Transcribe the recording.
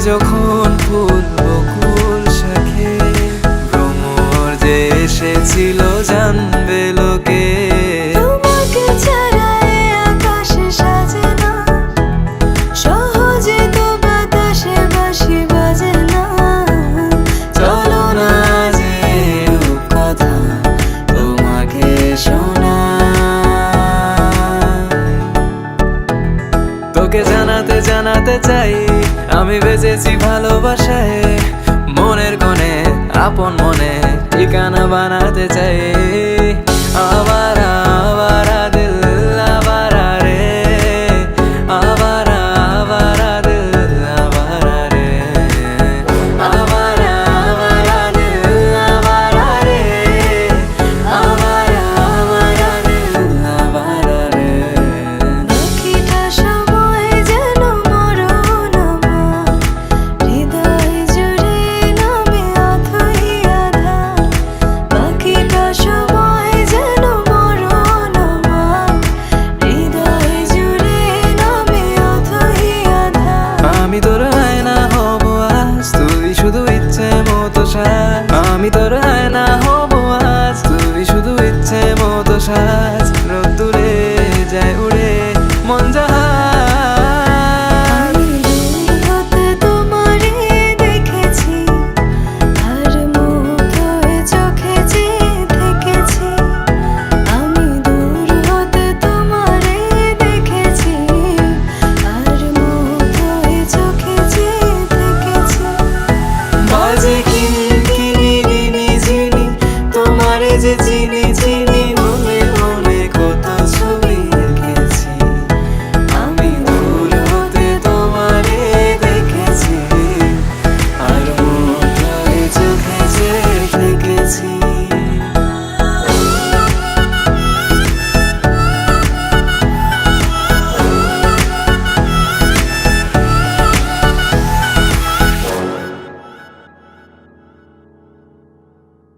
যখন ফুল বকুল শাখে ভ্রমর যে এসেছিল জানবে লোকে। তোমাকে ছাড়া এ আকাশ সাজে না, সহজে তো বাতাসে বাঁশি বাজে না। চলো না যে রূপকথা তোমাকে শোনাই। তোকে জানাতে জানাতে চাই আমি বেঁচেছি ভালোবাসায়। মনের কোণে আপন মনে ঠিকানা বানাতে চাই। আবারা আবারা দিল আবারা রে, আবারা আবারা দিল আবারা রে, আবারা আবারা দিল আবারা রে, আবারা আবারা দিল আবারা রে। বাকিটা সময় যেন মরণ আমার, হৃদয় জুড়ে নামে অথই আধার। বাকিটা সময় যেন মরণ আমার, হৃদয় জুড়ে নামে অথই আধার। আমি তোর আয়না হব আজ, তুই শুধু ইচ্ছে মতো সাজ। আমি তোর আয়না